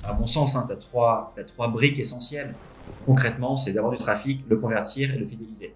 À mon sens, hein, tu as trois briques essentielles. Concrètement, c'est d'avoir du trafic, le convertir et le fidéliser.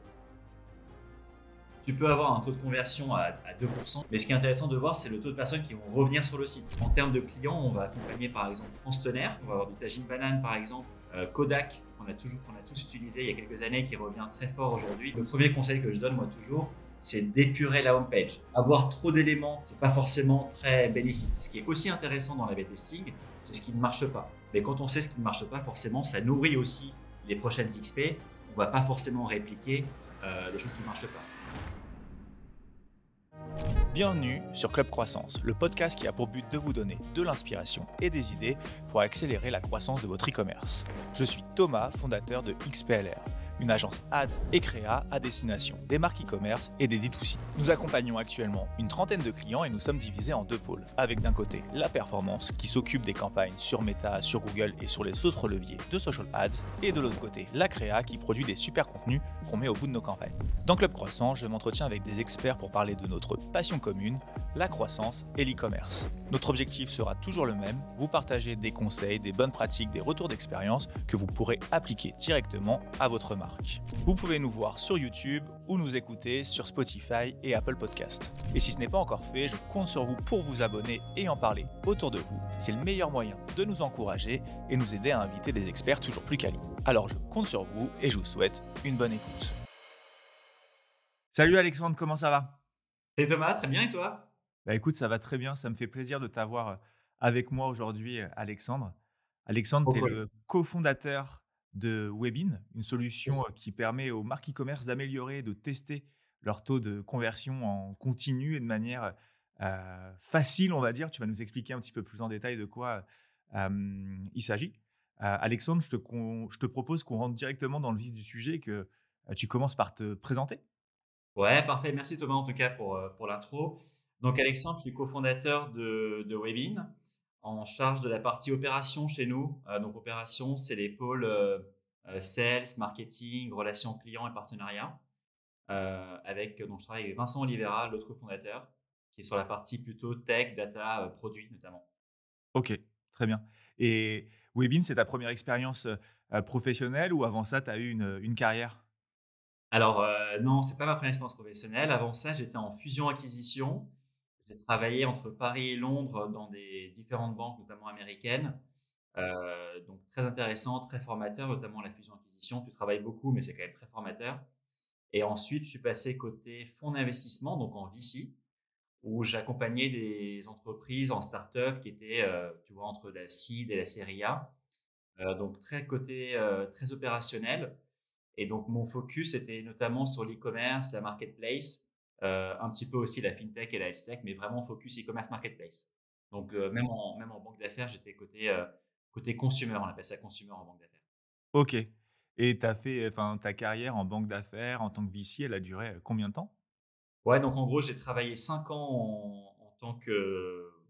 Tu peux avoir un taux de conversion à 2%, mais ce qui est intéressant de voir, c'est le taux de personnes qui vont revenir sur le site. En termes de clients, on va accompagner par exemple France Tonnerre, on va avoir du Tagine Banane par exemple, Kodak, qu'on a tous utilisé il y a quelques années, qui revient très fort aujourd'hui. Le premier conseil que je donne moi toujours, c'est d'épurer la homepage. Avoir trop d'éléments, c'est pas forcément très bénéfique. Ce qui est aussi intéressant dans l'A/B testing, c'est ce qui ne marche pas. Mais quand on sait ce qui ne marche pas, forcément, ça nourrit aussi les prochaines XP. On va pas forcément répliquer les choses qui ne marchent pas. Bienvenue sur Club Croissance, le podcast qui a pour but de vous donner de l'inspiration et des idées pour accélérer la croissance de votre e-commerce. Je suis Thomas, fondateur de XPLR, une agence ads et créa à destination des marques e-commerce et des D2C. Nous accompagnons actuellement une trentaine de clients et nous sommes divisés en deux pôles, avec d'un côté la performance qui s'occupe des campagnes sur Meta, sur Google et sur les autres leviers de social ads, et de l'autre côté la créa qui produit des super contenus qu'on met au bout de nos campagnes. Dans Club Croissance, je m'entretiens avec des experts pour parler de notre passion commune, la croissance et l'e-commerce. Notre objectif sera toujours le même, vous partager des conseils, des bonnes pratiques, des retours d'expérience que vous pourrez appliquer directement à votre marque. Vous pouvez nous voir sur YouTube ou nous écouter sur Spotify et Apple Podcast. Et si ce n'est pas encore fait, je compte sur vous pour vous abonner et en parler autour de vous. C'est le meilleur moyen de nous encourager et nous aider à inviter des experts toujours plus quali. Alors je compte sur vous et je vous souhaite une bonne écoute. Salut Alexandre, comment ça va ? Salut Thomas, très bien et toi? Écoute, ça va très bien. Ça me fait plaisir de t'avoir avec moi aujourd'hui, Alexandre. Alexandre, tu es Cool. le cofondateur de Webin, une C'est solution ça. qui permet aux marques e-commerce d'améliorer et de tester leur taux de conversion en continu et de manière facile, on va dire. Tu vas nous expliquer un petit peu plus en détail de quoi il s'agit. Alexandre, je te propose qu'on rentre directement dans le vif du sujet, que tu commences par te présenter. Ouais, parfait. Merci Thomas en tout cas pour l'intro. Donc Alexandre, je suis cofondateur de Webin, en charge de la partie opération chez nous. Donc opération, c'est les pôles sales, marketing, relations clients et partenariat. Donc je travaille avec Vincent Oliveira, l'autre cofondateur, qui est sur la partie plutôt tech, data, produit notamment. OK, très bien. Et Webin, c'est ta première expérience, professionnelle, ou avant ça, tu as eu une carrière? Alors, non, c'est pas ma première expérience professionnelle. Avant ça, j'étais en fusion-acquisition. J'ai travaillé entre Paris et Londres dans des différentes banques, notamment américaines. Donc très intéressant, très formateur, notamment la fusion-acquisition. Tu travailles beaucoup, mais c'est quand même très formateur. Et ensuite, je suis passé côté fonds d'investissement, donc en VC, où j'accompagnais des entreprises en start-up qui étaient, tu vois, entre la seed et la série A. Donc très opérationnel. Et donc, mon focus était notamment sur l'e-commerce, la marketplace, un petit peu aussi la fintech et la health tech, mais vraiment focus e-commerce marketplace. Donc, même en banque d'affaires, j'étais côté consumer, on appelle ça consumer en banque d'affaires. OK. Et tu as fait, enfin, ta carrière en banque d'affaires en tant que VC, elle a duré, combien de temps? Ouais, donc en gros, j'ai travaillé 5 ans en tant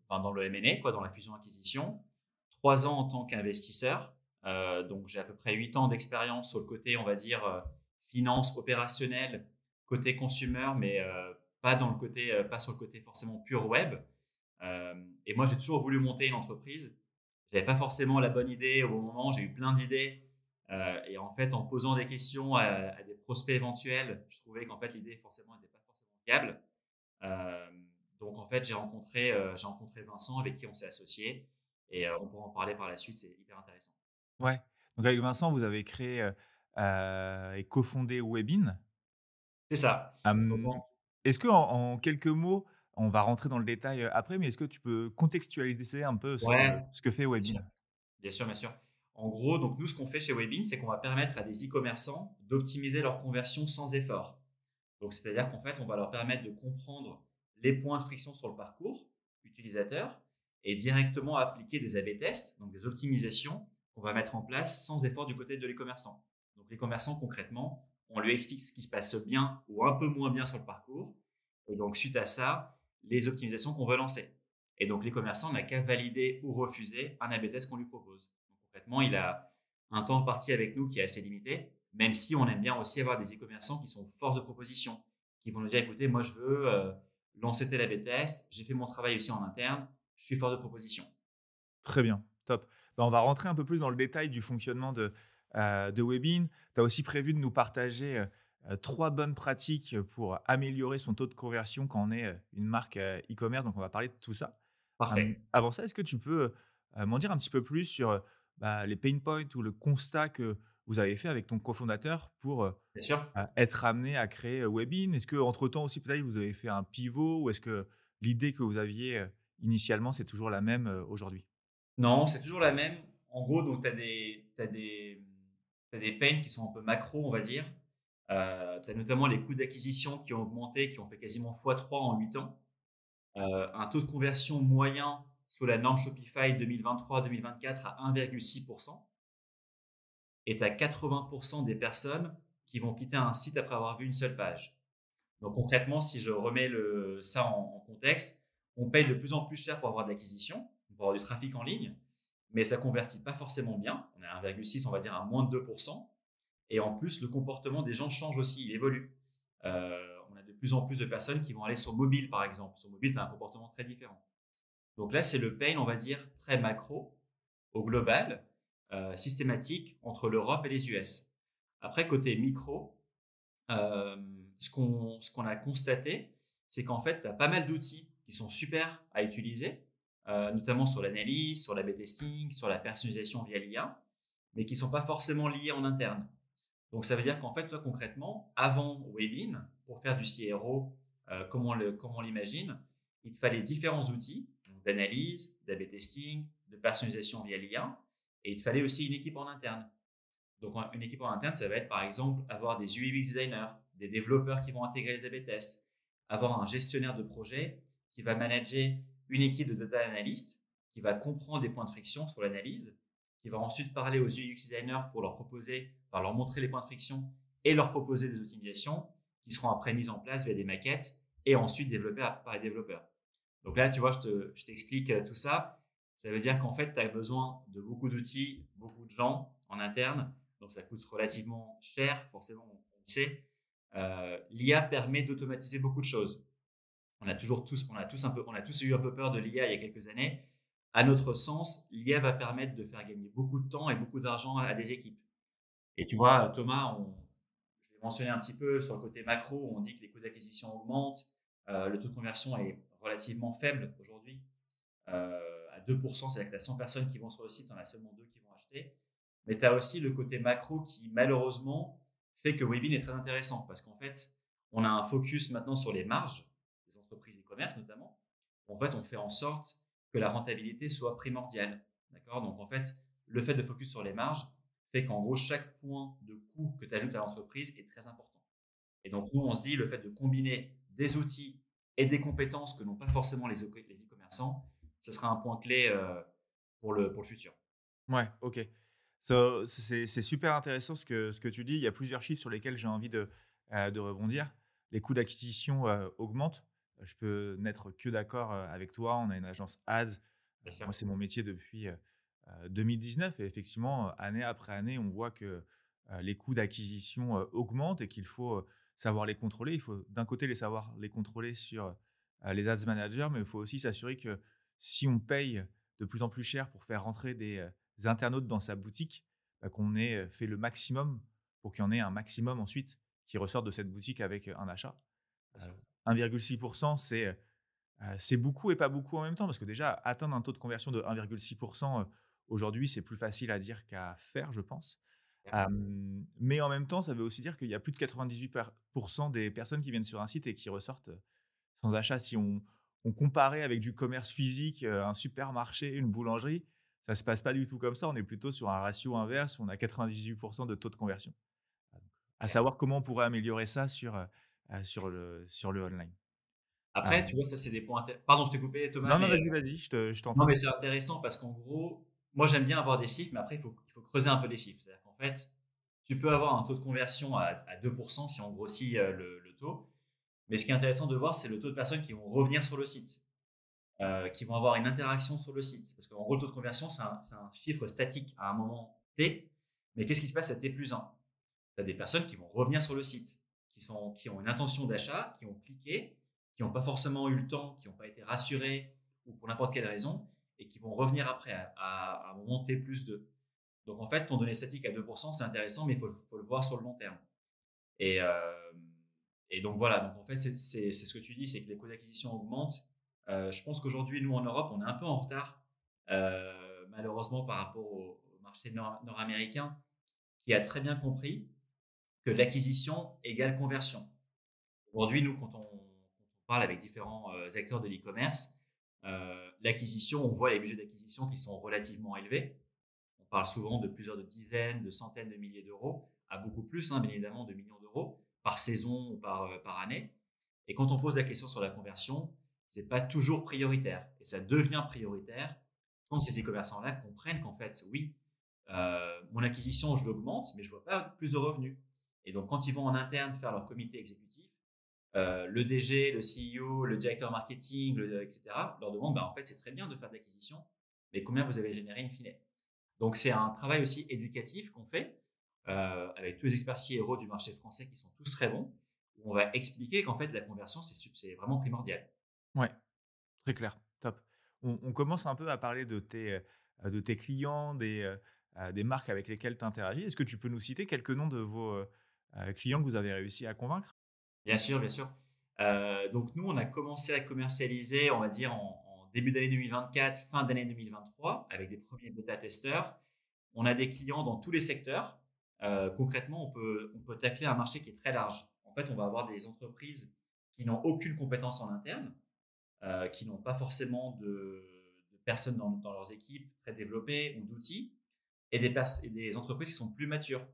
enfin, dans le M&A, quoi, dans la fusion-acquisition, 3 ans en tant qu'investisseur. Donc, j'ai à peu près 8 ans d'expérience sur le côté, on va dire, finance opérationnelle, côté consumer, mais pas sur le côté forcément pur web. Et moi, j'ai toujours voulu monter une entreprise. J'avais pas forcément la bonne idée au bon moment. J'ai eu plein d'idées. Et en fait, en posant des questions à des prospects éventuels, je trouvais qu'en fait, l'idée forcément n'était pas forcément viable. Euh, donc, en fait, j'ai rencontré Vincent avec qui on s'est associé. Et on pourra en parler par la suite. C'est hyper intéressant. Ouais. Donc avec Vincent, vous avez créé, et cofondé Webin. C'est ça. Donc, Hem, Est-ce qu'en quelques mots, on va rentrer dans le détail, après, mais est-ce que tu peux contextualiser un peu ouais, ce que fait bien sûr. Webin? Bien sûr, bien sûr. En gros, donc nous, ce qu'on fait chez Webin, c'est qu'on va permettre à des e-commerçants d'optimiser leur conversion sans effort. Donc, c'est-à-dire qu'en fait, on va leur permettre de comprendre les points de friction sur le parcours utilisateur et directement appliquer des A/B tests, donc des optimisations qu'on va mettre en place sans effort du côté de l'e-commerçant. Donc, l'e-commerçant, concrètement, on lui explique ce qui se passe bien ou un peu moins bien sur le parcours. Et donc, suite à ça, les optimisations qu'on veut lancer. Et donc, l'e-commerçant n'a qu'à valider ou refuser un A/B test qu'on lui propose. Donc, concrètement, il a un temps parti avec nous qui est assez limité, même si on aime bien aussi avoir des e-commerçants qui sont force de proposition, qui vont nous dire, écoutez, moi je veux lancer tel A/B test, j'ai fait mon travail aussi en interne, je suis force de proposition. Très bien, top. Bah, on va rentrer un peu plus dans le détail du fonctionnement de Webin. Tu as aussi prévu de nous partager, 3 bonnes pratiques pour améliorer son taux de conversion quand on est, une marque, e-commerce, donc on va parler de tout ça. Parfait. Avant ça, est-ce que tu peux, m'en dire un petit peu plus sur, les pain points ou le constat que vous avez fait avec ton cofondateur pour, Bien sûr. être amené à créer, Webin? Est-ce qu'entre temps aussi peut-être vous avez fait un pivot ou est-ce que l'idée que vous aviez, initialement, c'est toujours la même, aujourd'hui? Non, c'est toujours la même. En gros, donc tu des pains qui sont un peu macro, on va dire. Tu as notamment les coûts d'acquisition qui ont augmenté, qui ont fait quasiment x3 en 8 ans. Un taux de conversion moyen sous la norme Shopify 2023-2024 à 1,6 et tu as 80 des personnes qui vont quitter un site après avoir vu une seule page. Donc concrètement, si je remets ça en contexte, on paye de plus en plus cher pour avoir de l'acquisition, pour avoir du trafic en ligne, mais ça convertit pas forcément bien. On est à 1,6, on va dire à moins de 2. Et en plus, le comportement des gens change aussi, il évolue. On a de plus en plus de personnes qui vont aller sur mobile, par exemple. Sur mobile, tu as un comportement très différent. Donc là, c'est le pain, on va dire, très macro, au global, systématique entre l'Europe et les US. Après, côté micro, euh, ce qu'on a constaté, c'est qu'en fait, tu as pas mal d'outils qui sont super à utiliser, notamment sur l'analyse, sur l'A/B testing, sur la personnalisation via l'IA, mais qui ne sont pas forcément liés en interne. Donc, ça veut dire qu'en fait, toi, concrètement, avant Webin, pour faire du CRO, comme on l'imagine, il te fallait différents outils d'analyse, d'A/B testing, de personnalisation via l'IA, et il te fallait aussi une équipe en interne. Donc, une équipe en interne, ça va être par exemple avoir des UX designers, des développeurs qui vont intégrer les A/B tests, avoir un gestionnaire de projet qui va manager une équipe de data analyst, qui va comprendre des points de friction sur l'analyse, qui va ensuite parler aux UX designers pour leur proposer, enfin leur montrer les points de friction et leur proposer des optimisations qui seront après mises en place via des maquettes et ensuite développées par les développeurs. Donc là, tu vois, je t'explique tout ça. Ça veut dire qu'en fait, tu as besoin de beaucoup d'outils, beaucoup de gens en interne, donc ça coûte relativement cher, forcément, on le sait. L'IA permet d'automatiser beaucoup de choses. On a tous eu un peu peur de l'IA il y a quelques années. À notre sens, l'IA va permettre de faire gagner beaucoup de temps et beaucoup d'argent à des équipes. Et tu vois, Thomas, je l'ai mentionné un petit peu sur le côté macro, on dit que les coûts d'acquisition augmentent, le taux de conversion est relativement faible aujourd'hui, à 2%, c'est-à-dire que tu as 100 personnes qui vont sur le site, tu en as seulement 2 qui vont acheter. Mais tu as aussi le côté macro qui, malheureusement, fait que Webin est très intéressant parce qu'en fait, on a un focus maintenant sur les marges des entreprises e-commerce notamment. En fait, on fait en sorte que la rentabilité soit primordiale. D'accord. Donc, en fait, le fait de focus sur les marges fait qu'en gros, chaque point de coût que tu ajoutes à l'entreprise est très important. Et donc, nous, on se dit, le fait de combiner des outils et des compétences que n'ont pas forcément les e-commerçants, ce sera un point clé pour le futur. Ouais, OK. C'est super intéressant ce que tu dis. Il y a plusieurs chiffres sur lesquels j'ai envie de rebondir. Les coûts d'acquisition, augmentent. Je peux n'être que d'accord, avec toi. On a une agence ads. Bien sûr. Moi, c'est mon métier depuis, 2019 et effectivement, année après année, on voit que, les coûts d'acquisition, augmentent et qu'il faut, savoir les contrôler. Il faut d'un côté savoir les contrôler sur, les ads managers, mais il faut aussi s'assurer que si on paye de plus en plus cher pour faire rentrer des internautes dans sa boutique, bah, qu'on ait, fait le maximum pour qu'il y en ait un maximum ensuite qui ressortent de cette boutique avec, un achat. Bien Heu, sûr. 1,6 c'est beaucoup et pas beaucoup en même temps parce que déjà atteindre un taux de conversion de 1,6 aujourd'hui, c'est plus facile à dire qu'à faire, je pense. Mais en même temps, ça veut aussi dire qu'il y a plus de 98 des personnes qui viennent sur un site et qui ressortent, sans achat. Si on comparait avec du commerce physique, un supermarché, une boulangerie, ça se passe pas du tout comme ça. On est plutôt sur un ratio inverse, on a 98 de taux de conversion. À Clair. savoir comment on pourrait améliorer ça sur le online. Après, tu Hem, vois, ça, c'est des points Pardon, je t'ai coupé, Thomas, non, non, mais vas-y, je t'en non, prie. mais c'est intéressant parce qu'en gros, moi, j'aime bien avoir des chiffres, mais après, il faut creuser un peu les chiffres. C'est-à-dire qu'en fait, tu peux avoir un taux de conversion à 2% si on grossit le taux. Mais ce qui est intéressant de voir, c'est le taux de personnes qui vont revenir sur le site, qui vont avoir une interaction sur le site. Parce qu'en gros, le taux de conversion, c'est un chiffre statique à un moment T. Mais qu'est-ce qui se passe à T plus 1? Tu as des personnes qui vont revenir sur le site, qui ont une intention d'achat, qui ont cliqué, qui n'ont pas forcément eu le temps, qui n'ont pas été rassurés ou pour n'importe quelle raison, et qui vont revenir après à un moment T plus 2. Donc en fait, ton données statique à 2 c'est intéressant, mais il faut le voir sur le long terme. Et, donc voilà, donc en fait, c'est ce que tu dis, c'est que les coûts d'acquisition augmentent. Je pense qu'aujourd'hui, nous en Europe, on est un peu en retard, malheureusement par rapport au marché nord-américain, qui a très bien compris que l'acquisition égale conversion. Aujourd'hui, nous, quand on parle avec différents acteurs de l'e-commerce, l'acquisition, on voit les budgets d'acquisition qui sont relativement élevés. On parle souvent de plusieurs de dizaines, de centaines de milliers d'euros, à beaucoup plus, hein, bien évidemment, de millions d'euros par saison ou par année. Et quand on pose la question sur la conversion, c'est pas toujours prioritaire. Et ça devient prioritaire quand ces e-commerçants-là comprennent qu'en fait, oui, mon acquisition, je l'augmente, mais je vois pas plus de revenus. Et donc, quand ils vont en interne faire leur comité exécutif, le DG, le CEO, le directeur marketing, etc., leur demandent, bah, en fait, c'est très bien de faire de l'acquisition, mais combien vous avez généré in fine? Donc, c'est un travail aussi éducatif qu'on fait avec tous les experts CRO du marché français qui sont tous très bons, où on va expliquer qu'en fait, la conversion, c'est vraiment primordial. Ouais, très clair, top. On commence un peu à parler de tes clients, des marques avec lesquelles tu interagis. Est-ce que tu peux nous citer quelques noms de vos, clients que vous avez réussi à convaincre? Bien sûr, bien sûr. Donc nous, on a commencé à commercialiser, on va dire, en début d'année 2024, fin d'année 2023, avec des premiers bêta-testeurs. On a des clients dans tous les secteurs. Concrètement, on peut tacler un marché qui est très large. En fait, on va avoir des entreprises qui n'ont aucune compétence en interne, qui n'ont pas forcément de personnes dans leurs équipes très développées ou d'outils, et des entreprises qui sont plus matures.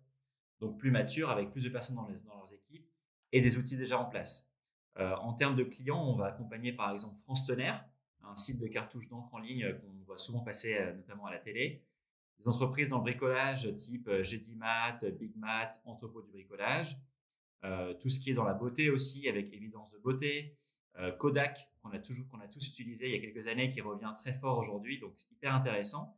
Donc plus matures avec plus de personnes dans leurs équipes et des outils déjà en place. En termes de clients, on va accompagner par exemple France Tonnerre, un site de cartouches d'encre en ligne qu'on voit souvent passer notamment à la télé. Des entreprises dans le bricolage type GDMat, Big Mat, Entrepôt du bricolage. Tout ce qui est dans la beauté aussi avec Évidence de beauté. Kodak qu'on a tous utilisé il y a quelques années qui revient très fort aujourd'hui, donc hyper intéressant.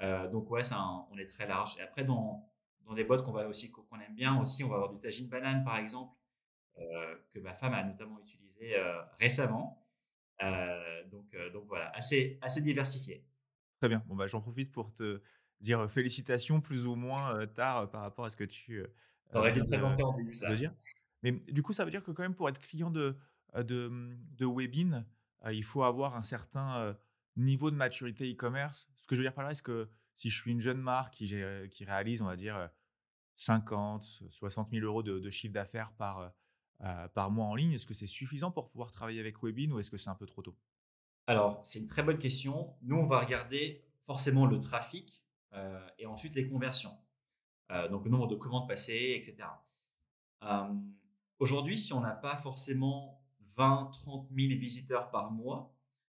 Donc ouais, on est très large. Et après dans des boîtes qu'on aime bien aussi, on va avoir du tagine banane par exemple, que ma femme a notamment utilisé récemment. Donc voilà, assez diversifié. Très bien. Bon, bah, j'en profite pour te dire, félicitations plus ou moins, tard, par rapport à ce que tu, J'aurais dû viens le présenter en début de ça. dire. Mais du coup, ça veut dire que quand même pour être client de Webin, il faut avoir un certain, niveau de maturité e-commerce. Ce que je veux dire par là, est-ce que si je suis une jeune marque qui réalise, on va dire, 50 000 – 60 000 € de chiffre d'affaires par mois en ligne, est-ce que c'est suffisant pour pouvoir travailler avec Webin ou est-ce que c'est un peu trop tôt? Alors, c'est une très bonne question. Nous, on va regarder forcément le trafic et ensuite les conversions. Donc le nombre de commandes passées, etc. Aujourd'hui, si on n'a pas forcément 20 – 30 000 visiteurs par mois,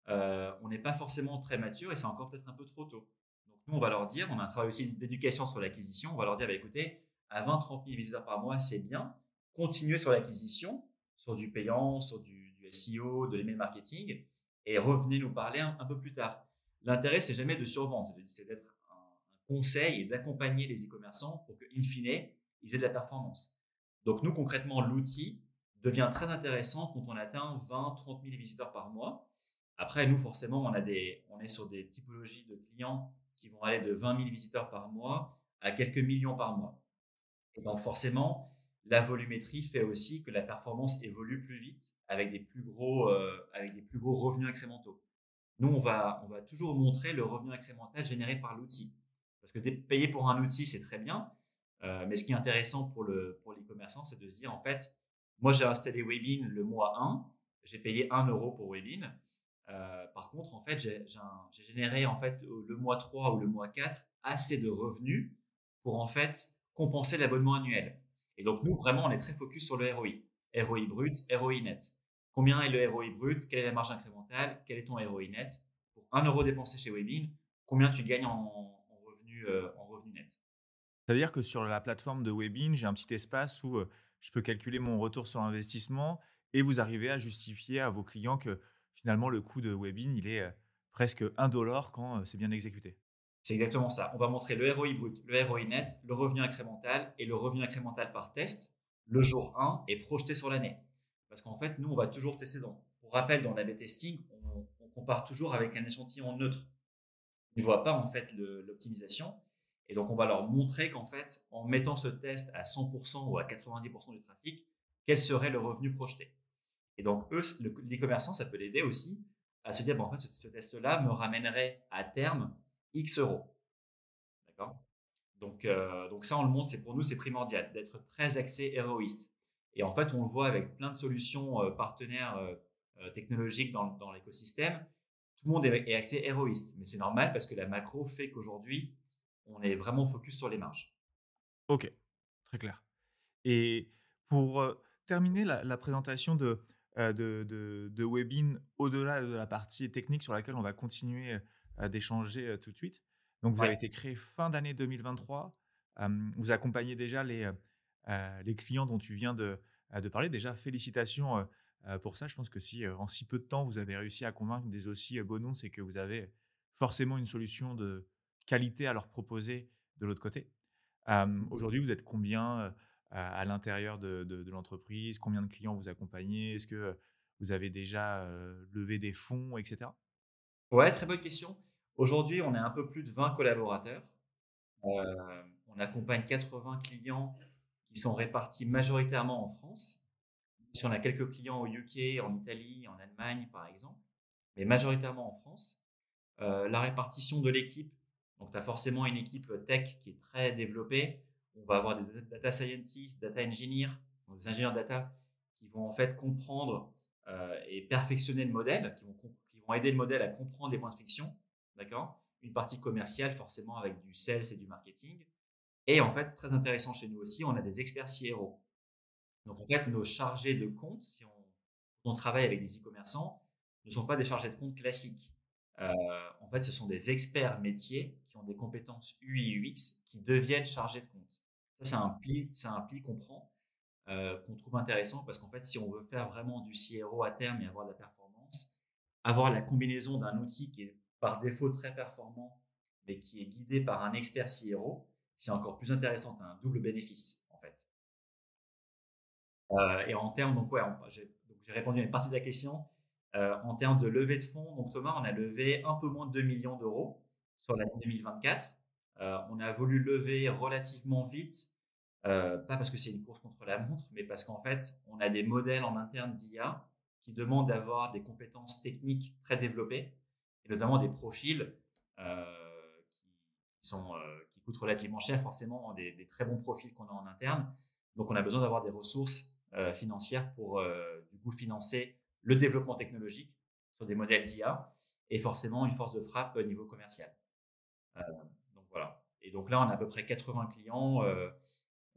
on n'est pas forcément très mature et c'est encore peut-être un peu trop tôt. Donc nous, on va leur dire, on a un travail aussi d'éducation sur l'acquisition, on va leur dire, bah, écoutez, à 20 – 30 000 visiteurs par mois, c'est bien. Continuez sur l'acquisition, sur du payant, sur du SEO, de l'email marketing, et revenez nous parler un peu plus tard. L'intérêt, c'est jamais de survendre, c'est d'être un conseil et d'accompagner les e-commerçants pour que, in fine, ils aient de la performance. Donc nous, concrètement, l'outil devient très intéressant quand on atteint 20 – 30 000 visiteurs par mois. Après, nous, forcément, on est sur des typologies de clients qui vont aller de 20 000 visiteurs par mois à quelques millions par mois. Et donc forcément, la volumétrie fait aussi que la performance évolue plus vite avec des plus gros revenus incrémentaux. Nous, on va toujours montrer le revenu incrémental généré par l'outil. Parce que payer pour un outil, c'est très bien. Mais ce qui est intéressant pour l'e-commerçant, c'est de se dire, en fait, moi, j'ai installé Webin le mois 1, j'ai payé 1 euro pour Webin. Par contre, en fait, j'ai généré en fait le mois 3 ou le mois 4 assez de revenus pour en fait compenser l'abonnement annuel. Et donc, nous, vraiment, on est très focus sur le ROI. ROI brut, ROI net. Combien est le ROI brut? Quelle est la marge incrémentale? Quel est ton ROI net? Pour 1 euro dépensé chez Webin, combien tu gagnes en revenu net? C'est-à-dire que sur la plateforme de Webin, j'ai un petit espace où, je peux calculer mon retour sur investissement et vous arrivez à justifier à vos clients que finalement le coût de Webin, il est, presque 1 $ quand, c'est bien exécuté. C'est exactement ça. On va montrer le ROI brut, le ROI net, le revenu incrémental et le revenu incrémental par test le jour 1 et projeté sur l'année. Parce qu'en fait, nous, on va toujours tester. Pour rappel, dans l'A/B testing, on compare toujours avec un échantillon neutre. Ils ne voient pas en fait l'optimisation. Et donc, on va leur montrer qu'en fait, en mettant ce test à 100% ou à 90% du trafic, quel serait le revenu projeté. Et donc, eux, les commerçants, ça peut l'aider aussi à se dire, bon, en fait, ce test-là me ramènerait à terme X euros. D'accord. Donc ça, on le montre, c'est pour nous, c'est primordial d'être très axé héroïste. Et en fait, on le voit avec plein de solutions partenaires technologiques dans l'écosystème. Tout le monde est axé héroïste, mais c'est normal parce que la macro fait qu'aujourd'hui, on est vraiment focus sur les marges. OK, très clair. Et pour, terminer la présentation de Webin, au-delà de la partie technique sur laquelle on va continuer, d'échanger, tout de suite. Donc vous avez Ouais. été créé fin d'année 2023. Vous accompagnez déjà les clients dont tu viens de parler. Déjà félicitations, pour ça. Je pense que si, en si peu de temps, vous avez réussi à convaincre des aussi, beaux noms, c'est que vous avez forcément une solution de qualité à leur proposer de l'autre côté. Aujourd'hui, vous êtes combien, à l'intérieur de l'entreprise? Combien de clients vous accompagnez? Est-ce que, vous avez déjà, levé des fonds et cetera? Ouais, très bonne question. Aujourd'hui, on est un peu plus de 20 collaborateurs. On accompagne 80 clients qui sont répartis majoritairement en France. Si on a quelques clients au UK, en Italie, en Allemagne, par exemple, mais majoritairement en France. La répartition de l'équipe, donc tu as forcément une équipe tech qui est très développée. On va avoir des data scientists, data engineers, donc des ingénieurs data qui vont en fait comprendre et perfectionner le modèle, qui vont aider le modèle à comprendre les points de friction, d'accord. Une partie commerciale forcément avec du sales et du marketing. Et en fait, très intéressant chez nous aussi, on a des experts CRO. Donc en fait, nos chargés de compte, si on travaille avec des e-commerçants, ne sont pas des chargés de compte classiques. En fait, ce sont des experts métiers qui ont des compétences UI et UX qui deviennent chargés de compte. Ça, c'est un pli qu'on prend, qu'on trouve intéressant parce qu'en fait, si on veut faire vraiment du CRO à terme et avoir de la performance, avoir la combinaison d'un outil qui est par défaut très performant, mais qui est guidé par un expert CRO, c'est encore plus intéressant. Tu as un double bénéfice, en fait. Et en termes, donc ouais, j'ai répondu à une partie de la question. En termes de levée de fonds, donc Thomas, on a levé un peu moins de 2 millions d'euros sur l'année 2024. On a voulu lever relativement vite, pas parce que c'est une course contre la montre, mais parce qu'en fait, on a des modèles en interne d'IA qui demandent d'avoir des compétences techniques très développées, et notamment des profils qui coûtent relativement cher, forcément, des très bons profils qu'on a en interne. Donc, on a besoin d'avoir des ressources financières pour du coup financer le développement technologique sur des modèles d'IA et forcément une force de frappe au niveau commercial. Euh, donc voilà. Et donc là, on a à peu près 80 clients.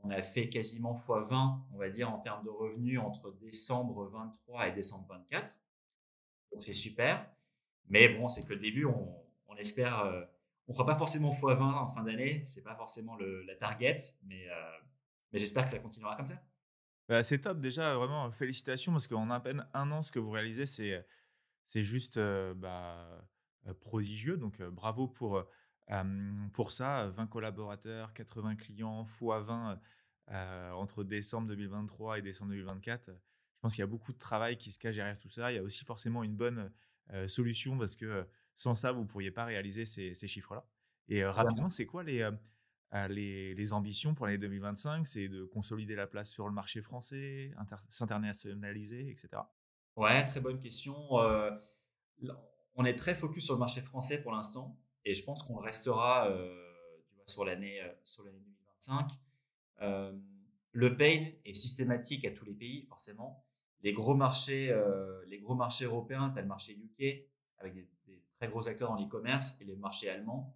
On a fait quasiment x20, on va dire, en termes de revenus entre décembre 23 et décembre 24. Donc c'est super. Mais bon, c'est que le début, on espère. On ne fera pas forcément x20 en fin d'année. C'est pas forcément la target, mais j'espère que ça continuera comme ça. Bah, c'est top déjà, vraiment, félicitations parce qu'en à peine un an, ce que vous réalisez, c'est juste, prodigieux donc bravo pour ça, 20 collaborateurs, 80 clients fois 20, entre décembre 2023 et décembre 2024. Je pense qu'il y a beaucoup de travail qui se cache derrière tout ça. Il y a aussi forcément une bonne, solution parce que, sans ça, vous ne pourriez pas réaliser ces chiffres-là. Et Eh ben, rapidement, merci. c'est quoi les ambitions pour l'année 2025? C'est de consolider la place sur le marché français, s'internationaliser et cetera? Ouais, très bonne question. Là, on est très focus sur le marché français pour l'instant et je pense qu'on le restera, tu vois, sur l'année 2025. Hem, le pain est systématique à tous les pays forcément. Les gros marchés européens, tu as le marché UK avec des très gros acteurs dans l'e-commerce et les marchés allemands.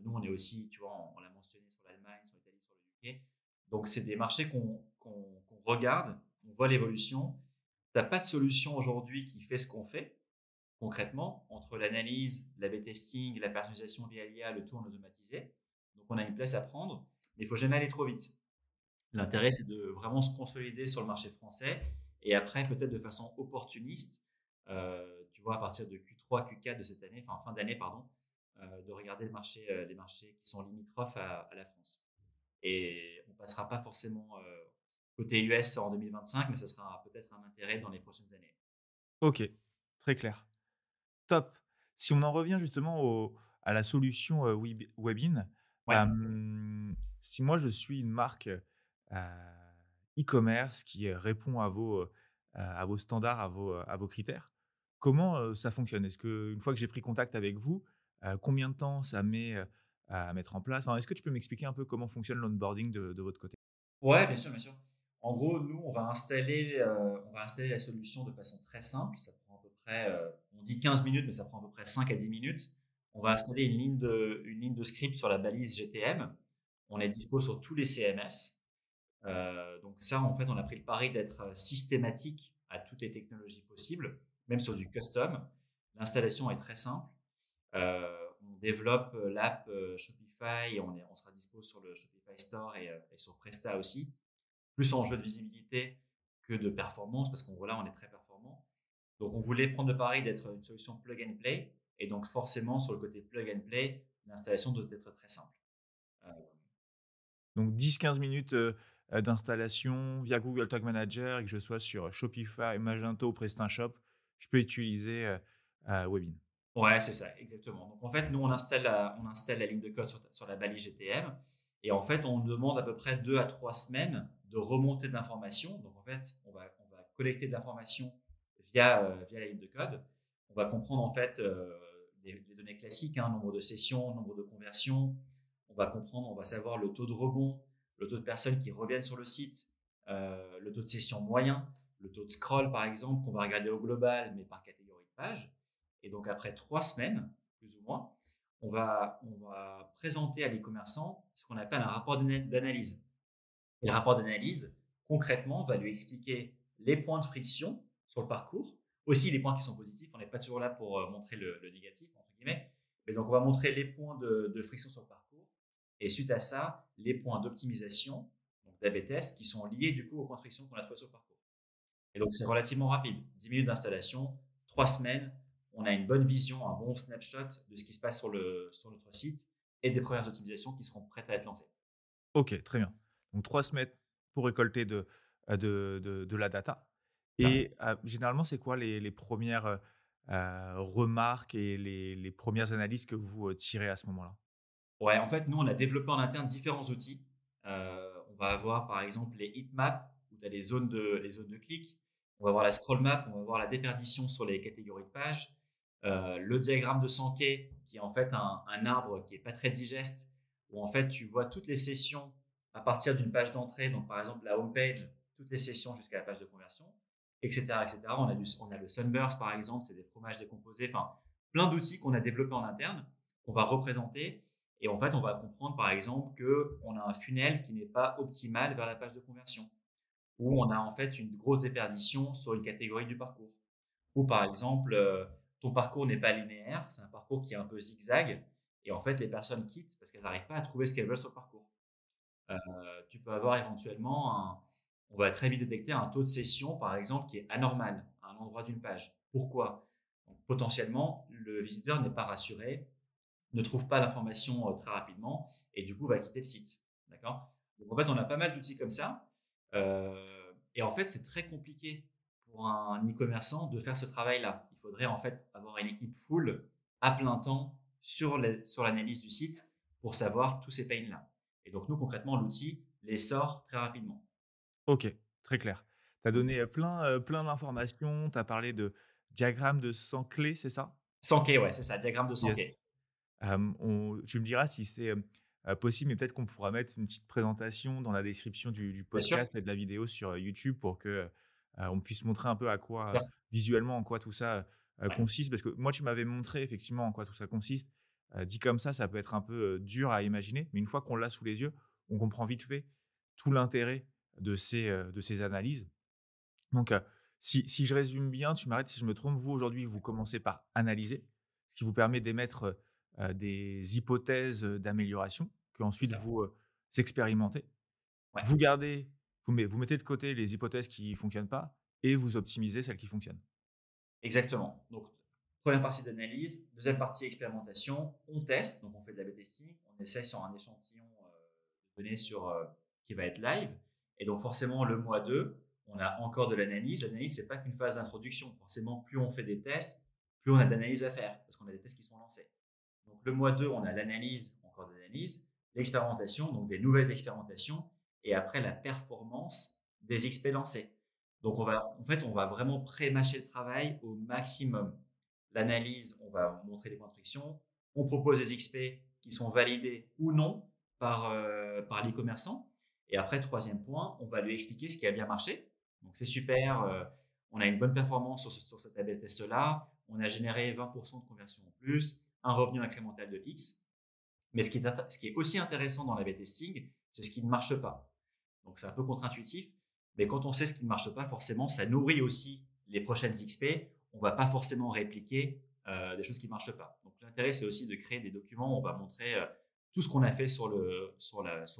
Nous, on est aussi, tu vois, on l'a mentionné sur l'Allemagne, sur l'Italie, sur le UK. Donc c'est des marchés qu'on regarde, on voit l'évolution. Tu as pas de solution aujourd'hui qui fait ce qu'on fait concrètement entre l'analyse, l'A/B testing, la personnalisation via l'IA, le tout en automatisé. Donc on a une place à prendre, mais il faut jamais aller trop vite. L'intérêt, c'est de vraiment se consolider sur le marché français et après, peut-être de façon opportuniste, tu vois, à partir de Q3, Q4 de cette année, enfin fin d'année, pardon, de regarder les marchés qui sont limitrophes à la France. Et on passera pas forcément côté US en 2025, mais ça sera peut-être un intérêt dans les prochaines années. OK, très clair. Top. Si on en revient justement à la solution, Webin. Ouais. Si moi je suis une marque, e-commerce qui, répond à vos standards, à vos critères, comment, ça fonctionne? Est-ce qu'une fois que j'ai pris contact avec vous, combien de temps ça met, à mettre en place? Enfin, est-ce que tu peux m'expliquer un peu comment fonctionne l'onboarding de votre côté? Ouais, bien sûr, bien sûr. En gros, nous, on va installer la solution de façon très simple. Ça prend à peu près, on dit 15 minutes, mais ça prend à peu près 5 à 10 minutes. On va installer une ligne de script sur la balise GTM. On est dispo sur tous les CMS. Donc ça, en fait, on a pris le pari d'être systématique à toutes les technologies possibles, même sur du custom. L'installation est très simple. On développe l'app Shopify et on sera dispo sur le Shopify Store et sur Presta aussi. Plus en jeu de visibilité que de performance, parce qu'on voilà, on est très performant. Donc on voulait prendre le pari d'être une solution plug and play. Et donc forcément, sur le côté plug and play, l'installation doit être très simple. Euh, Donc 10-15 minutes, d'installation via Google Tag Manager et que je sois sur Shopify, Magento ou PrestaShop, je peux utiliser, Webin. Ouais, c'est ça, exactement. Donc en fait, nous, on installe la ligne de code sur la balise GTM. Et en fait, on demande à peu près 2 à 3 semaines de remontée d'informations. Donc en fait, on va collecter de l'information via la ligne de code. On va comprendre en fait les données classiques, hein, nombre de sessions, nombre de conversions. On va savoir le taux de rebond, le taux de personnes qui reviennent sur le site, le taux de session moyen, le taux de scroll par exemple, qu'on va regarder au global, mais par catégorie de page. Et donc, après 3 semaines, plus ou moins, on va présenter à l'e-commerçant ce qu'on appelle un rapport d'analyse. Et le rapport d'analyse, concrètement, va lui expliquer les points de friction sur le parcours, aussi les points qui sont positifs. On n'est pas toujours là pour montrer le négatif, entre guillemets. Mais donc, on va montrer les points de friction sur le parcours. Et suite à ça, les points d'optimisation, donc d'A/B test, qui sont liés du coup aux points de friction qu'on a trouvé sur le parcours. Et donc, c'est relativement rapide. 10 minutes d'installation, 3 semaines. On a une bonne vision, un bon snapshot de ce qui se passe sur notre site et des premières optimisations qui seront prêtes à être lancées. OK, très bien. Donc 3 semaines pour récolter de la data Ça. et généralement, c'est quoi les 1res, remarques et les 1res analyses que vous, tirez à ce moment-là? Ouais, en fait, nous, on a développé en interne différents outils. On va avoir, par exemple, les heatmaps, où tu as les zones de clic. On va avoir la scroll map, on va avoir la déperdition sur les catégories de pages. Le diagramme de Sankey, qui est en fait un arbre qui est pas très digeste, où en fait, tu vois toutes les sessions à partir d'une page d'entrée, donc par exemple la home page, toutes les sessions jusqu'à la page de conversion, etc., etc. On a le Sunburst, par exemple, c'est des fromages décomposés. Enfin, plein d'outils qu'on a développés en interne, qu'on va représenter et en fait, on va comprendre par exemple qu'on a un funnel qui n'est pas optimal vers la page de conversion, ou on a en fait une grosse déperdition sur une catégorie du parcours. Ou par exemple, ton parcours n'est pas linéaire, c'est un parcours qui est un peu zigzag, et en fait, les personnes quittent parce qu'elles n'arrivent pas à trouver ce qu'elles veulent sur le parcours. Tu peux avoir éventuellement on va très vite détecter un taux de session, par exemple, qui est anormal à un endroit d'une page. Pourquoi? Donc, potentiellement, le visiteur n'est pas rassuré, ne trouve pas l'information très rapidement et du coup va quitter le site. D'accord. Donc en fait, on a pas mal d'outils comme ça. Et en fait, c'est très compliqué pour un e-commerçant de faire ce travail-là. Il faudrait en fait avoir une équipe full à plein temps sur l'analyse du site pour savoir tous ces pains-là. Et donc nous, concrètement, l'outil les sort très rapidement. OK, très clair. Tu as donné, plein d'informations, tu as parlé de diagramme de 100 clés, c'est ça? Sankey, ouais, c'est ça, diagramme de Yes. Sankey. On tu me diras si c'est, possible, mais peut-être qu'on pourra mettre une petite présentation dans la description du Bien sûr. podcast et de la vidéo sur, YouTube pour que, on puisse montrer un peu à quoi, Bien sûr. visuellement en quoi tout ça, Ouais. consiste. Parce que moi, tu m'avais montré effectivement en quoi tout ça consiste. Dit comme ça peut être un peu, dur à imaginer, mais une fois qu'on l'a sous les yeux, on comprend vite fait tout l'intérêt de ces analyses. Donc, si je résume bien, tu m'arrêtes si je me trompe, vous aujourd'hui, vous commencez par analyser, ce qui vous permet d'émettre, des hypothèses, d'amélioration C'est qu'ensuite ça. vous, expérimentez. Ouais. Vous mettez de côté les hypothèses qui ne fonctionnent pas et vous optimisez celles qui fonctionnent. Exactement. Donc, première partie d'analyse, deuxième partie expérimentation, on teste, donc on fait de l'A/B testing, on essaie sur un échantillon de données qui va être live. Et donc forcément, le mois 2, on a encore de l'analyse. L'analyse, c'est pas qu'une phase d'introduction. Forcément, plus on fait des tests, plus on a d'analyse à faire, parce qu'on a des tests qui sont lancés. Donc, le mois 2, on a l'analyse, encore de l'analyse, l'expérimentation, donc des nouvelles expérimentations, et après la performance des XP lancés. Donc, on va vraiment pré-mâcher le travail au maximum. L'analyse, on va montrer les points de friction. On propose des XP qui sont validés ou non par l'e-commerçant. Et après, troisième point, on va lui expliquer ce qui a bien marché. Donc, c'est super, on a une bonne performance sur cet A/B test-là, on a généré 20% de conversion en plus, un revenu incrémental de X. Mais ce qui est aussi intéressant dans l'A/B testing, c'est ce qui ne marche pas. Donc, c'est un peu contre-intuitif, mais quand on sait ce qui ne marche pas, forcément, ça nourrit aussi les prochaines XP. On ne va pas forcément répliquer des choses qui ne marchent pas. Donc, l'intérêt, c'est aussi de créer des documents où on va montrer tout ce qu'on a fait sur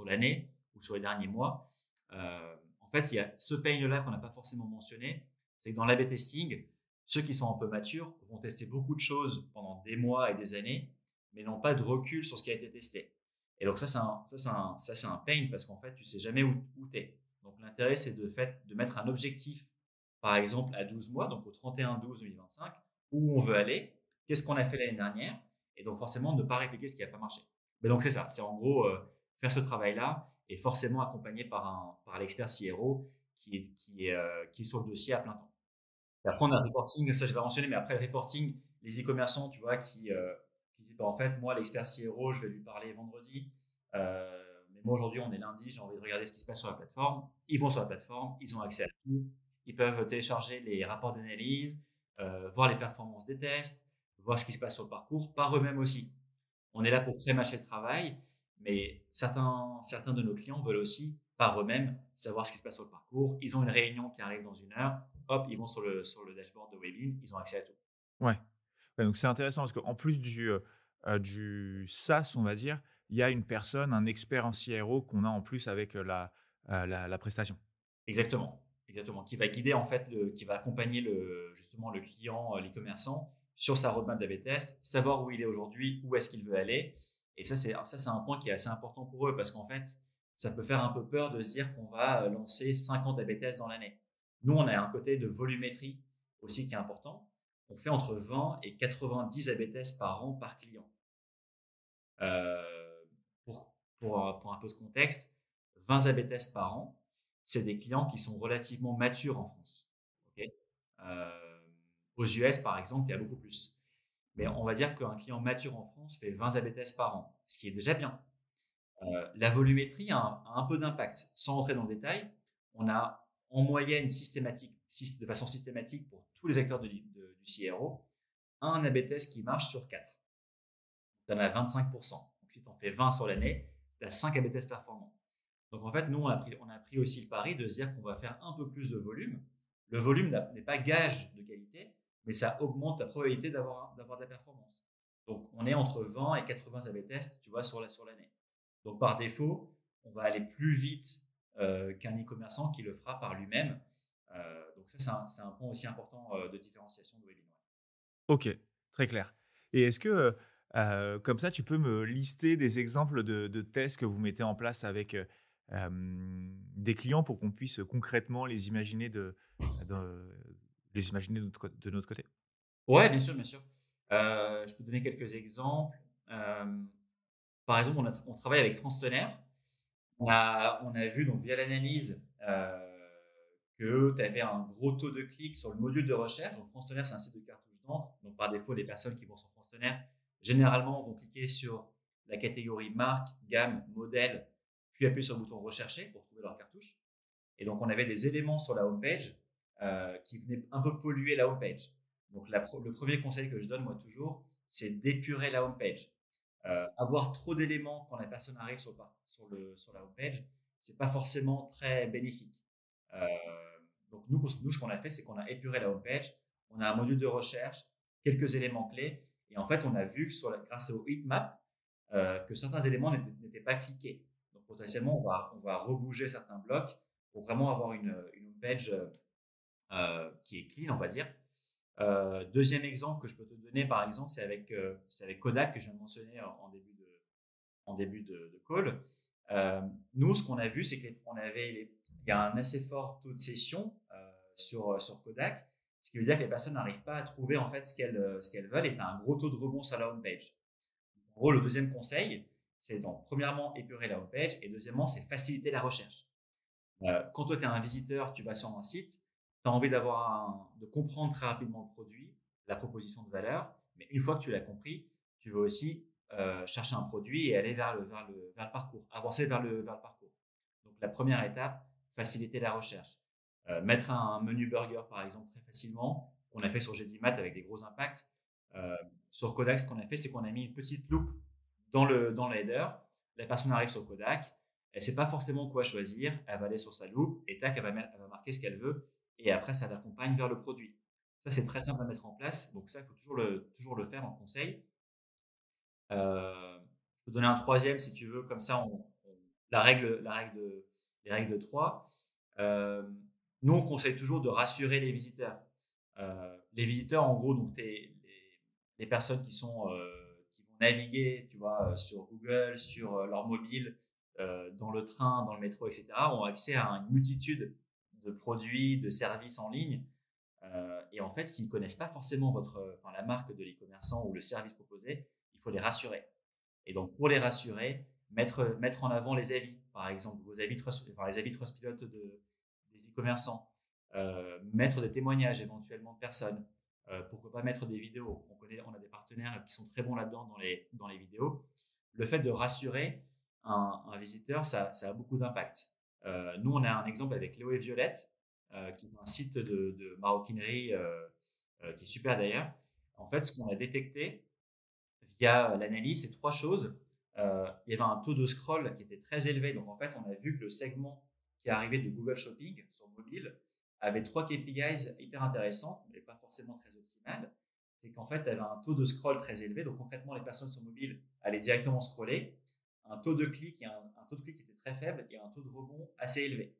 l'année ou sur les derniers mois. En fait, il y a ce pain-là qu'on n'a pas forcément mentionné, c'est que dans l'A/B testing, ceux qui sont un peu matures vont tester beaucoup de choses pendant des mois et des années, mais n'ont pas de recul sur ce qui a été testé. Et donc ça, c'est un pain parce qu'en fait, tu sais jamais où tu es. Donc l'intérêt, c'est de mettre un objectif, par exemple, à 12 mois, donc au 31/12/2025, où on veut aller, qu'est-ce qu'on a fait l'année dernière, et donc forcément ne pas répliquer ce qui n'a pas marché. Mais donc c'est ça, c'est en gros faire ce travail-là, et forcément accompagné par l'expert CRO qui est sur le dossier à plein temps. Et après, on a le reporting, ça je vais mentionner, mais après le reporting, les e-commerçants, tu vois, qui disent, bah, en fait, moi, l'expert CRO, je vais lui parler vendredi. Mais moi, aujourd'hui, on est lundi, j'ai envie de regarder ce qui se passe sur la plateforme. Ils vont sur la plateforme, ils ont accès à tout. Ils peuvent télécharger les rapports d'analyse, voir les performances des tests, voir ce qui se passe sur le parcours, par eux-mêmes aussi. On est là pour pré-mâcher le travail, mais certains de nos clients veulent aussi, par eux-mêmes, savoir ce qui se passe sur le parcours. Ils ont une réunion qui arrive dans une heure, hop, ils vont sur le dashboard de Webin, ils ont accès à tout. Ouais. Ouais, donc c'est intéressant parce qu'en plus du SaaS, on va dire, il y a une personne, un expert en CRO qu'on a en plus avec, la prestation. Exactement, exactement. Qui va guider en fait, qui va accompagner justement le client, l'e-commerçant sur sa roadmap d'A/B test, savoir où il est aujourd'hui, où est-ce qu'il veut aller. Et ça c'est un point qui est assez important pour eux parce qu'en fait, ça peut faire un peu peur de se dire qu'on va lancer 50 A/B tests dans l'année. Nous, on a un côté de volumétrie aussi qui est important. On fait entre 20 et 90 A/B tests par an par client. Euh, pour un peu de contexte, 20 A/B tests par an, c'est des clients qui sont relativement matures en France. Ok. Euh, Aux US, par exemple, il y a beaucoup plus. Mais on va dire qu'un client mature en France fait 20 A/B tests par an, ce qui est déjà bien. La volumétrie a un peu d'impact. Sans rentrer dans le détail, on a en moyenne de façon systématique pour tous les acteurs du CRO, un A/B test qui marche sur 4. Tu en as 25%. Donc, si tu en fais 20 sur l'année, tu as 5 A/B tests performants. Donc, en fait, nous, on a pris aussi le pari de se dire qu'on va faire un peu plus de volume. Le volume n'est pas gage de qualité, mais ça augmente la probabilité d'avoir de la performance. Donc, on est entre 20 et 80 A/B tests, tu vois, sur l'année. Donc, par défaut, on va aller plus vite qu'un e-commerçant qui le fera par lui-même. Donc, ça, c'est un point aussi important de différenciation de Webin. OK, très clair. Et est-ce que, comme ça, tu peux me lister des exemples de tests que vous mettez en place avec, des clients pour qu'on puisse concrètement de les imaginer de notre côté? Ouais, bien sûr, bien sûr. Je peux donner quelques exemples. Hem, Par exemple, on travaille avec France Tonnerre. On a vu donc via l'analyse, que tu avais un gros taux de clics sur le module de recherche. Donc France Tonnerre, c'est un site de cartouche d'encre. Donc par défaut, les personnes qui vont sur France Tonnerre, généralement, vont cliquer sur la catégorie marque, gamme, modèle, puis appuyer sur le bouton rechercher pour trouver leur cartouche. Et donc on avait des éléments sur la homepage qui venaient un peu polluer la homepage. Donc le premier conseil que je donne moi toujours, c'est d'épurer la homepage. Avoir trop d'éléments quand la personne arrive sur la homepage, c'est pas forcément très bénéfique. Euh, donc nous, ce qu'on a fait, c'est qu'on a épuré la homepage, on a un module de recherche, quelques éléments clés, et en fait, on a vu grâce au heatmap que certains éléments n'étaient pas cliqués. Donc potentiellement, on va rebouger certains blocs pour vraiment avoir une homepage qui est clean, on va dire. Deuxième exemple que je peux te donner, par exemple, c'est avec Kodak que je viens de mentionner en début de call. Nous, ce qu'on a vu, c'est il y a un assez fort taux de cession sur Kodak, ce qui veut dire que les personnes n'arrivent pas à trouver en fait ce qu'elles veulent et tu as un gros taux de rebond sur la homepage. En gros, le deuxième conseil, c'est donc premièrement épurer la homepage et deuxièmement, c'est faciliter la recherche. Quand toi, tu es un visiteur, tu vas sur un site, tu as envie de comprendre très rapidement le produit, la proposition de valeur, mais une fois que tu l'as compris, tu veux aussi chercher un produit et aller vers le parcours, avancer vers le parcours. Donc la première étape, faciliter la recherche. Mettre un menu burger, par exemple, très facilement, qu'on a fait sur GDMat avec des gros impacts. Euh, Sur Kodak, ce qu'on a fait, c'est qu'on a mis une petite loupe dans le header. La personne arrive sur Kodak, elle ne sait pas forcément quoi choisir, elle va aller sur sa loupe et tac, elle va marquer ce qu'elle veut et après, ça l'accompagne vers le produit. Ça, c'est très simple à mettre en place. Donc ça, il faut toujours le faire en conseil. Je peux donner un troisième si tu veux, comme ça, les règles de 3. Euh, Nous, on conseille toujours de rassurer les visiteurs. Les visiteurs, en gros, donc les personnes qui vont naviguer, tu vois, sur Google, sur leur mobile, dans le train, dans le métro, etc., ont accès à une multitude de produits, de services en ligne. Et en fait, s'ils ne connaissent pas forcément la marque de l'e-commerçant ou le service proposé, il faut les rassurer. Et donc, pour les rassurer, mettre en avant les avis, par exemple, les avis Trustpilot des e-commerçants, mettre des témoignages éventuellement de personnes, pourquoi pas mettre des vidéos. On a des partenaires qui sont très bons là-dedans dans les vidéos. Le fait de rassurer un visiteur, ça a beaucoup d'impact. Nous, on a un exemple avec Léo et Violette, qui est un site de maroquinerie qui est super d'ailleurs. En fait, ce qu'on a détecté, via l'analyse, c'est trois choses. Il y avait un taux de scroll qui était très élevé. Donc, en fait, on a vu que le segment qui est arrivé de Google Shopping sur mobile avait trois KPIs hyper intéressants, mais pas forcément très optimales. C'est qu'en fait, il y avait un taux de scroll très élevé. Donc, concrètement, les personnes sur mobile allaient directement scroller. Un taux de clic un taux de clic qui était très faible et un taux de rebond assez élevé.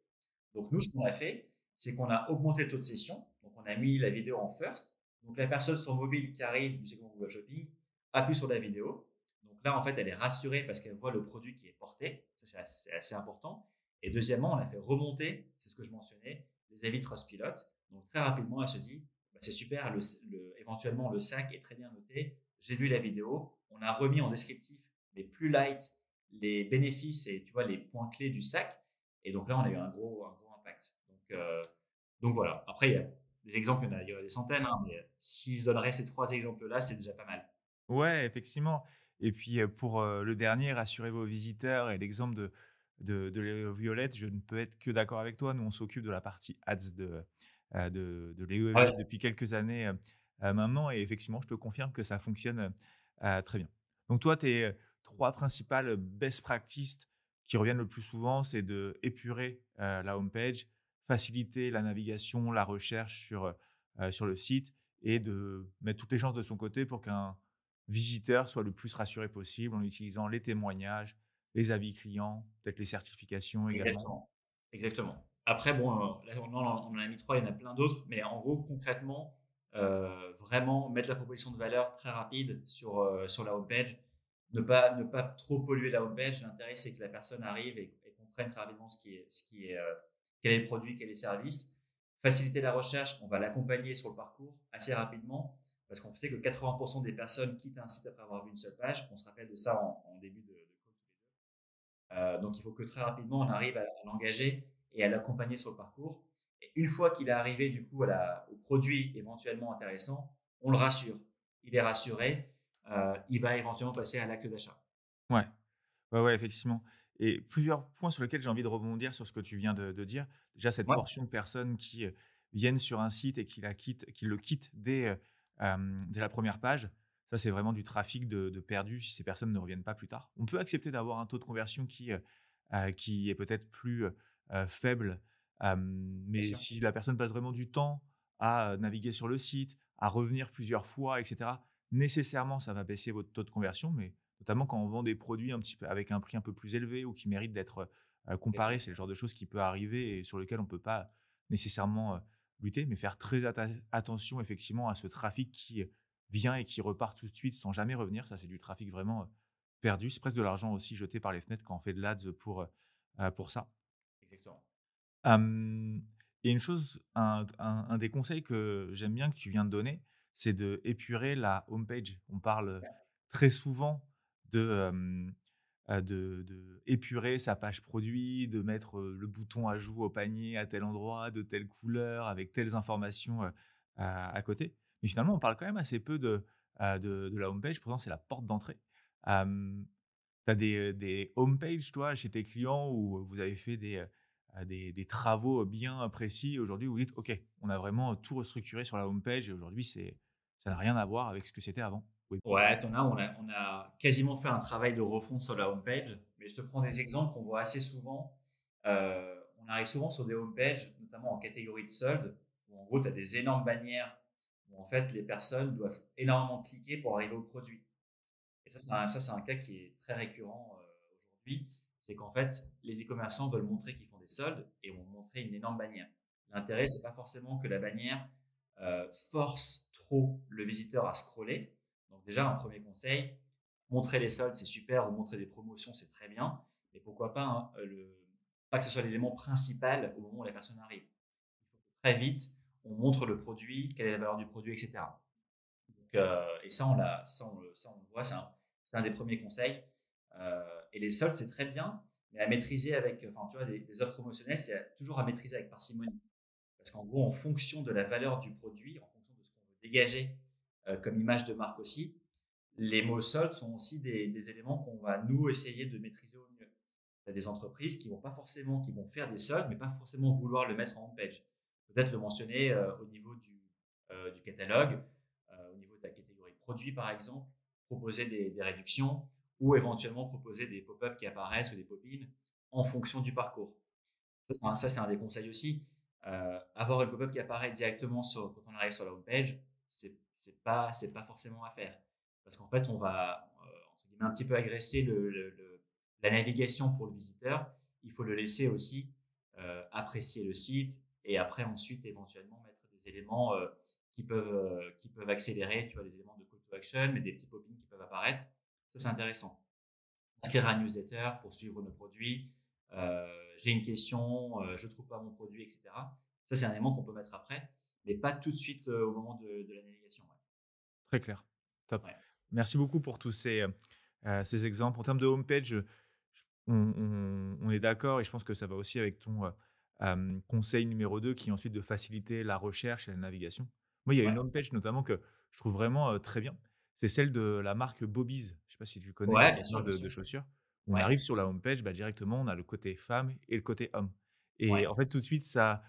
Donc, nous, ce qu'on a fait, c'est qu'on a augmenté le taux de session. Donc, on a mis la vidéo en first. Donc, la personne sur mobile qui arrive du segment Google Shopping appuie sur la vidéo. Donc là, en fait, elle est rassurée parce qu'elle voit le produit qui est porté. Ça, c'est assez important. Et deuxièmement, on a fait remonter, c'est ce que je mentionnais, les avis Trustpilot. Donc très rapidement, elle se dit, bah, c'est super, éventuellement le sac est très bien noté. J'ai vu la vidéo. On a remis en descriptif les plus light, les bénéfices et tu vois les points clés du sac. Et donc là, on a eu un gros impact. Donc voilà. Après, il y a des exemples, il y en a des centaines, hein, mais si je donnerais ces trois exemples-là, c'est déjà pas mal. Ouais, effectivement. Et puis, pour, le dernier, rassurez vos visiteurs et l'exemple de Léo Violette, je ne peux être que d'accord avec toi. Nous, on s'occupe de la partie ads de Léo Ouais, Violette depuis quelques années, maintenant et effectivement, je te confirme que ça fonctionne, très bien. Donc toi, tes, 3 principales best practices qui reviennent le plus souvent, c'est d'épurer, la home page, faciliter la navigation, la recherche sur le site et de mettre toutes les chances de son côté pour qu'un visiteur soit le plus rassuré possible en utilisant les témoignages, les avis clients, peut-être les certifications également. exactement. Exactement. Après, bon, là, on en a mis trois, il y en a plein d'autres, mais en gros, concrètement, vraiment mettre la proposition de valeur très rapide sur la homepage, ne pas trop polluer la homepage. L'intérêt, c'est que la personne arrive et comprenne très rapidement quel est le produit, quel est le service. Faciliter la recherche, on va l'accompagner sur le parcours assez rapidement, parce qu'on sait que 80% des personnes quittent un site après avoir vu une seule page. On se rappelle de ça en début de call tous les deux. Donc, il faut que très rapidement, on arrive à l'engager et à l'accompagner sur le parcours. Et une fois qu'il est arrivé du coup au produit éventuellement intéressant, on le rassure. Il est rassuré, il va éventuellement passer à l'acte d'achat. Ouais, ouais, ouais, effectivement et plusieurs points sur lesquels j'ai envie de rebondir sur ce que tu viens de dire. Déjà cette Ouais, portion de personnes qui, viennent sur un site et qui le quittent dès la première page. Ça, c'est vraiment du trafic de perdu si ces personnes ne reviennent pas plus tard. On peut accepter d'avoir un taux de conversion qui est peut-être plus, faible, bien mais sûr. si la personne passe vraiment du temps à, naviguer sur le site, à revenir plusieurs fois et cetera, nécessairement ça va baisser votre taux de conversion, mais notamment quand on vend des produits un petit peu avec un prix un peu plus élevé ou qui méritent d'être, comparés. C'est le genre de choses qui peut arriver et sur lequel on ne peut pas nécessairement, lutter, mais faire très attention effectivement à ce trafic qui, vient et qui repart tout de suite sans jamais revenir. Ça, c'est du trafic vraiment, perdu. C'est presque de l'argent aussi jeté par les fenêtres quand on fait de l'ads pour ça. Exactement. Hem et une chose, un des conseils que j'aime bien que tu viens de donner, c'est d'épurer la home page. On parle, très souvent, de, épurer sa page produit, de mettre, le bouton ajout au panier à tel endroit, de telle couleur, avec telles informations, à côté. Mais finalement, on parle quand même assez peu de la home page, pourtant c'est la porte d'entrée. Hem, Tu as des home pages, toi, chez tes clients où vous avez fait des travaux bien précis. Aujourd'hui, vous dites: «OK, on a vraiment tout restructuré sur la home page et aujourd'hui ça n'a rien à voir avec ce que c'était avant». Oui. Ouais, on a quasiment fait un travail de refonte sur la homepage, mais je te prends des exemples qu'on voit assez souvent. On arrive souvent sur des homepages, notamment en catégorie de soldes, où en gros, tu as des énormes bannières où en fait les personnes doivent énormément cliquer pour arriver au produit. Et ça, c'est un cas qui est très récurrent aujourd'hui. C'est qu'en fait, les e-commerçants veulent montrer qu'ils font des soldes et vont montrer une énorme bannière. L'intérêt, c'est pas forcément que la bannière force trop le visiteur à scroller. Donc déjà, un premier conseil, montrer les soldes, c'est super, ou montrer des promotions, c'est très bien. Mais pourquoi pas, hein, pas que ce soit l'élément principal au moment où la personne arrive. Il faut que très vite, on montre le produit, quelle est la valeur du produit, etc. Donc, et ça, on le voit, c'est un des premiers conseils. Et les soldes, c'est très bien, mais à maîtriser avec, enfin, tu vois, des offres promotionnelles, c'est toujours à maîtriser avec parcimonie. Parce qu'en gros, en fonction de la valeur du produit, en fonction de ce qu'on veut dégager comme image de marque aussi, les mots soldes sont aussi des éléments qu'on va nous essayer de maîtriser au mieux. Il y a des entreprises qui vont pas forcément, qui vont faire des soldes, mais pas forcément vouloir le mettre en homepage. Peut-être le mentionner au niveau du catalogue, au niveau de la catégorie produit par exemple, proposer des réductions ou éventuellement proposer des pop-up qui apparaissent ou des pop-in en fonction du parcours. Ça, c'est un des conseils aussi. Avoir une pop-up qui apparaît directement quand on arrive sur la homepage, c'est pas forcément à faire. Parce qu'en fait, on va entre guillemets, un petit peu agresser la navigation pour le visiteur. Il faut le laisser aussi apprécier le site et après, ensuite, éventuellement, mettre des éléments qui peuvent accélérer, tu vois, des éléments de call to action, mais des petits pop-ins qui peuvent apparaître. Ça, c'est intéressant. Inscrire à un newsletter pour suivre nos produits. J'ai une question, je ne trouve pas mon produit, etc. Ça, c'est un élément qu'on peut mettre après, mais pas tout de suite au moment de la navigation. Ouais. Très clair. Top. Ouais. Merci beaucoup pour tous ces exemples. En termes de homepage, on est d'accord et je pense que ça va aussi avec ton, conseil numéro 2, qui est ensuite de faciliter la recherche et la navigation. Moi, il y a Ouais. une homepage notamment que je trouve vraiment, très bien. C'est celle de la marque Bobies. Je ne sais pas si tu connais, Ouais, bien cette sûr, marque bien de sûr. chaussures. On Ouais. arrive sur la homepage, bah, directement, on a le côté femme et le côté homme et Ouais. en fait, tout de suite, ça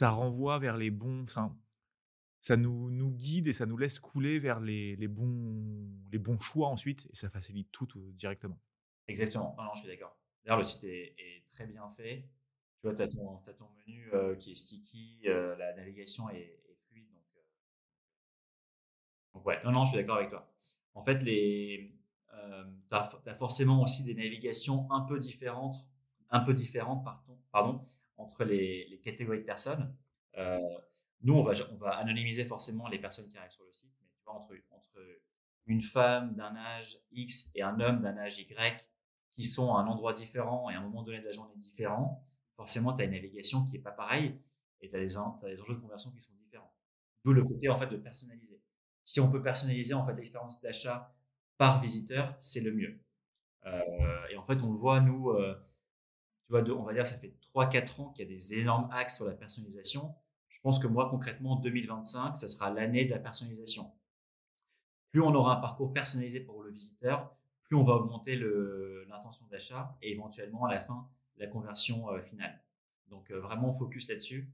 renvoie vers les bons enfin, ça nous guide et ça nous laisse couler vers les bons choix ensuite et ça facilite tout, directement. Exactement. Non, non, je suis d'accord. D'ailleurs, le site est très bien fait. Tu vois, tu as ton menu qui est sticky, la navigation est fluide. Donc ouais, non, non, je suis d'accord avec toi. En fait, tu as forcément aussi des navigations un peu différentes pardon, entre les catégories de personnes. Heu, Nous, on va anonymiser forcément les personnes qui arrivent sur le site, mais tu vois, entre une femme d'un âge X et un homme d'un âge Y qui sont à un endroit différent et à un moment donné de la journée différent, forcément, tu as une navigation qui est pas pareille et tu as des enjeux de conversion qui sont différents. D'où le côté, en fait, de personnaliser. Si on peut personnaliser en fait l'expérience d'achat par visiteur, c'est le mieux. Heu et en fait, on le voit nous, tu vois, on va dire ça fait 3-4 ans qu'il y a des énormes axes sur la personnalisation. Je pense que moi concrètement 2025, ça sera l'année de la personnalisation. Plus on aura un parcours personnalisé pour le visiteur, plus on va augmenter l'intention d'achat et éventuellement à la fin la conversion, finale. Donc vraiment focus là-dessus.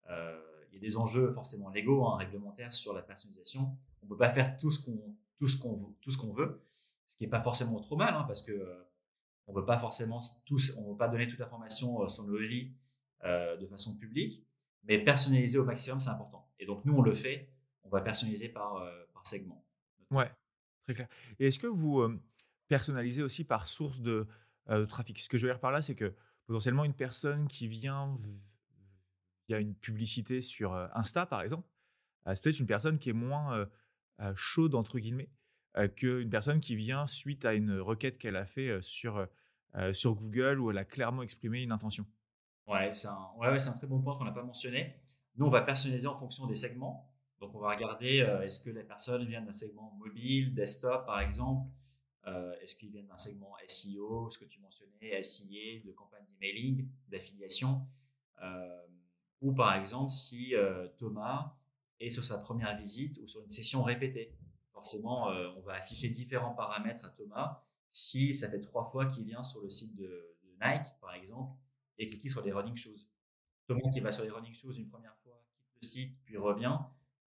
Il y a des enjeux forcément légaux, hein, réglementaires sur la personnalisation. On ne peut pas faire tout ce qu'on veut, ce qui est pas forcément trop mal, hein, parce que on veut pas forcément on veut pas donner toute l'information sur nos vies de façon publique, mais personnaliser au maximum, c'est important. Et donc nous, on le fait. On va personnaliser par segment, notamment. Ouais, très clair et est-ce que vous, personnalisez aussi par source de trafic? Ce que je veux dire par là, c'est que potentiellement une personne qui vient via une publicité sur, Insta par exemple, c'est peut-être une personne qui est moins, «chaude» entre guillemets, qu'une personne qui vient suite à une requête qu'elle a fait, sur Google où elle a clairement exprimé une intention. Ouais, c'est un très bon point qu'on n'a pas mentionné. Nous, on va personnaliser en fonction des segments. Donc, on va regarder est-ce que la personne vient d'un segment mobile, desktop, par exemple. Est-ce qu'ils viennent d'un segment SEO, ce que tu mentionnais, SIA, de campagne d'emailing, d'affiliation, euh, ou par exemple si Thomas est sur sa première visite ou sur une session répétée. Forcément, on va afficher différents paramètres à Thomas si ça fait 3 fois qu'il vient sur le site de Nike, par exemple, et qu'il clique sur les running shoes. Thomas qui va sur les running shoes une première fois, quitte le site, puis revient,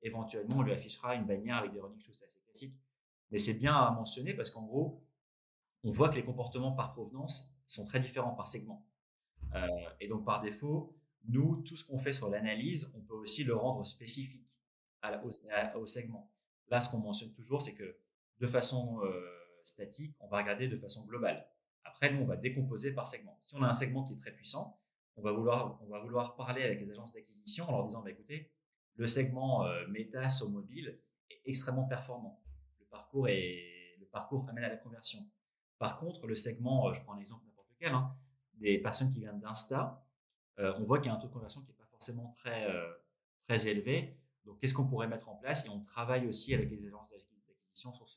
éventuellement, on lui affichera une bannière avec des running shoes. C'est assez classique. Mais c'est bien à mentionner parce qu'en gros, on voit que les comportements par provenance sont très différents par segment. Et donc, par défaut, nous, tout ce qu'on fait sur l'analyse, on peut aussi le rendre spécifique au segment. Là, ce qu'on mentionne toujours, c'est que de façon statique, on va regarder de façon globale. Après, nous, on va décomposer par segment. Si on a un segment qui est très puissant, on va vouloir parler avec les agences d'acquisition en leur disant, bah, écoutez, le segment méta au mobile est extrêmement performant. Le parcours amène à la conversion. Par contre, le segment, je prends un exemple n'importe lequel, hein, des personnes qui viennent d'Insta, on voit qu'il y a un taux de conversion qui n'est pas forcément très élevé. Donc, qu'est-ce qu'on pourrait mettre en place? Et on travaille aussi avec les agences d'acquisition sur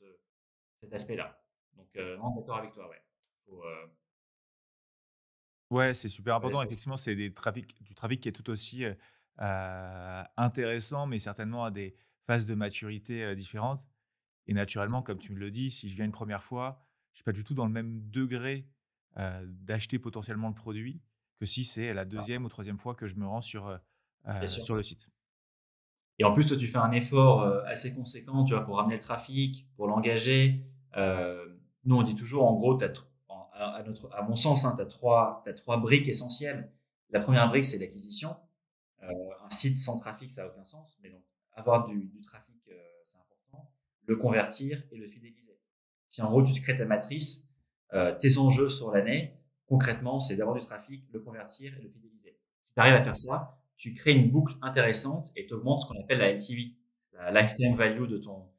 cet aspect-là. Donc, non, d'accord avec toi, ouais. Faut, Ouais, c'est super faut aller important. sur le site. Effectivement, c'est du trafic qui est tout aussi, intéressant, mais certainement à des phases de maturité, différentes. Et naturellement, comme tu me le dis, si je viens une première fois, je suis pas du tout dans le même degré, d'acheter potentiellement le produit que si c'est la Ah, deuxième ou troisième fois que je me rends bien sûr. sur le site. Et en plus, toi, tu fais un effort assez conséquent, tu vois, pour ramener le trafic, pour l'engager. Nous, on dit toujours, en gros, à mon sens, hein, tu as trois briques essentielles. La première brique, c'est l'acquisition. Euh, un site sans trafic, ça n'a aucun sens. Mais donc, avoir du trafic, c'est important. Le convertir et le fidéliser. Si en gros, tu te crées ta matrice, tes enjeux sur l'année, concrètement, c'est d'avoir du trafic, le convertir et le fidéliser. Si tu arrives à faire ça, tu crées une boucle intéressante et tu augmentes ce qu'on appelle la LTV, la lifetime value de ton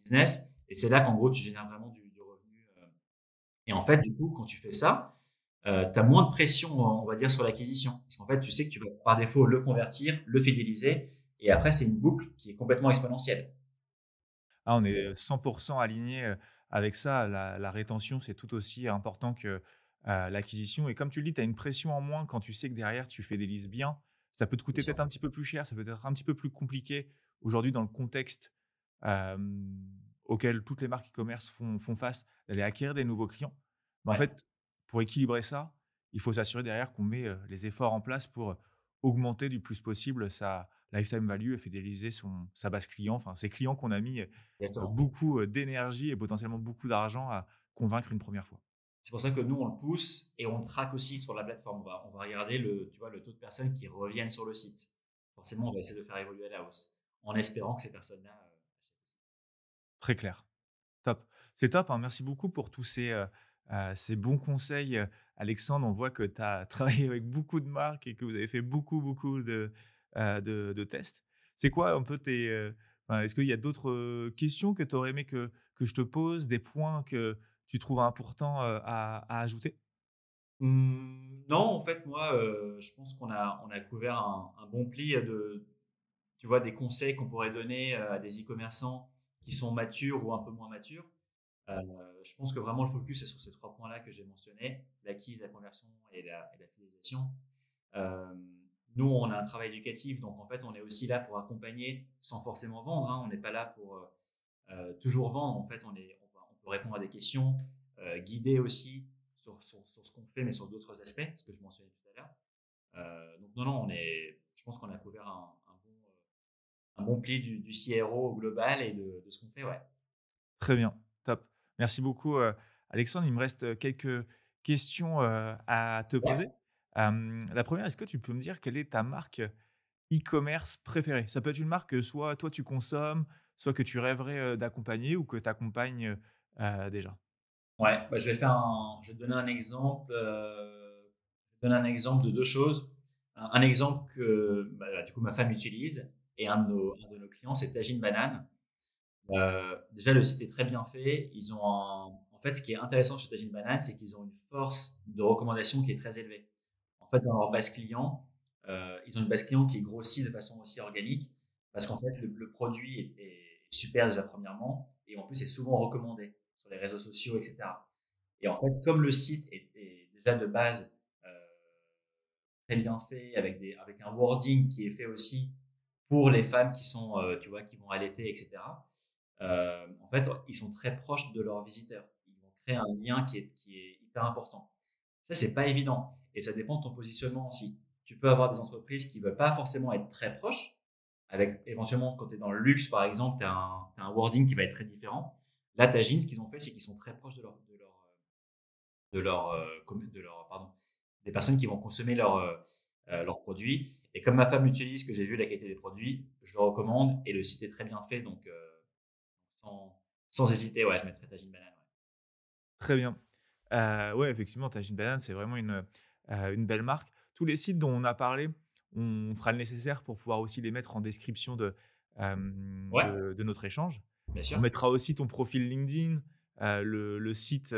business. Et c'est là qu'en gros, tu génères vraiment du revenu. Et en fait, du coup, quand tu fais ça, tu as moins de pression, on va dire, sur l'acquisition. Parce qu'en fait, tu sais que tu vas par défaut le convertir, le fidéliser, et après, c'est une boucle qui est complètement exponentielle. Ah, on Donc, est 100 alignés, avec ça. La rétention, c'est tout aussi important que, l'acquisition et comme tu le dis, tu as une pression en moins quand tu sais que derrière tu fidélises bien. Ça peut te bien coûter sûr. peut-être un petit peu plus cher, ça peut être un petit peu plus compliqué aujourd'hui dans le contexte, auquel toutes les marques e-commerce font face, d'aller acquérir des nouveaux clients. Mais en Ouais, fait, pour équilibrer ça, il faut s'assurer derrière qu'on met, les efforts en place pour, augmenter du plus possible sa lifetime value et fidéliser sa base client, enfin ses clients qu'on a mis, exactement. beaucoup, d'énergie et potentiellement beaucoup d'argent à convaincre une première fois. C'est pour ça que nous, on le pousse et on le traque aussi sur la plateforme. On va regarder tu vois, le taux de personnes qui reviennent sur le site. Forcément, on va essayer de faire évoluer à la hausse, en espérant que ces personnes-là achètent aussi. Très clair. Top. C'est top, hein. Merci beaucoup pour tous ces bons conseils, Alexandre. On voit que tu as travaillé avec beaucoup de marques et que vous avez fait beaucoup, beaucoup de tests. C'est quoi un peu enfin, est-ce qu'il y a d'autres, questions que tu aurais aimé que je te pose, des points que tu trouves importants, à ajouter? Non, en fait, moi, je pense qu'on a couvert un bon pli tu vois, des conseils qu'on pourrait donner à des e-commerçants qui sont matures ou un peu moins matures. Euh, je pense que vraiment le focus est sur ces trois points-là que j'ai mentionnés, l'acquise, la conversion et la fidélisation. Euh, Nous, on a un travail éducatif, donc en fait, on est aussi là pour accompagner sans forcément vendre, hein. On n'est pas là pour toujours vendre. En fait, on peut répondre à des questions, guider aussi sur ce qu'on fait, mais sur d'autres aspects, ce que je mentionnais tout à l'heure. Donc non, non, je pense qu'on a couvert un bon pli du CRO au global et de ce qu'on fait, ouais. Très bien, top. Merci beaucoup, Alexandre. Il me reste, quelques questions, à te Ouais. poser. La première, est-ce que tu peux me dire quelle est ta marque e-commerce préférée? Ça peut être une marque que soit toi tu consommes, soit que tu rêverais, d'accompagner ou que tu accompagnes, déjà. Ouais, bah, je vais te donner un exemple. Je vais te donner un exemple de deux choses. Un exemple que bah, du coup ma femme utilise et un de nos clients, c'est Tagine Banane. Déjà, le site est très bien fait. En fait, ce qui est intéressant chez Tagine Banane, c'est qu'ils ont une force de recommandation qui est très élevée. En fait, dans leur base client, ils ont une base client qui grossit de façon aussi organique parce qu'en fait, le produit est super déjà premièrement et en plus est souvent recommandé. sur les réseaux sociaux, etc. Et en fait, comme le site est déjà de base très bien fait, avec un wording qui est fait aussi pour les femmes qui sont, tu vois, qui vont allaiter, etc. En fait, ils sont très proches de leurs visiteurs. Ils vont créer un lien qui est hyper important. Ça, c'est pas évident et ça dépend de ton positionnement aussi. Tu peux avoir des entreprises qui veulent pas forcément être très proches, avec éventuellement quand tu es dans le luxe, par exemple, tu as un wording qui va être très différent. Là, Tagine, ce qu'ils ont fait, c'est qu'ils sont très proches pardon, des personnes qui vont consommer leurs produits. Et comme ma femme utilise, que j'ai vu la qualité des produits, je le recommande et le site est très bien fait. Donc, sans hésiter, ouais, je mettrais Tagine Banane. Ouais. Très bien. Ouais, effectivement, Tajine Banane, c'est vraiment une belle marque. Tous les sites dont on a parlé, on fera le nécessaire pour pouvoir aussi les mettre en description Ouais, de notre échange. bien On sûr. mettra aussi ton profil LinkedIn, le site,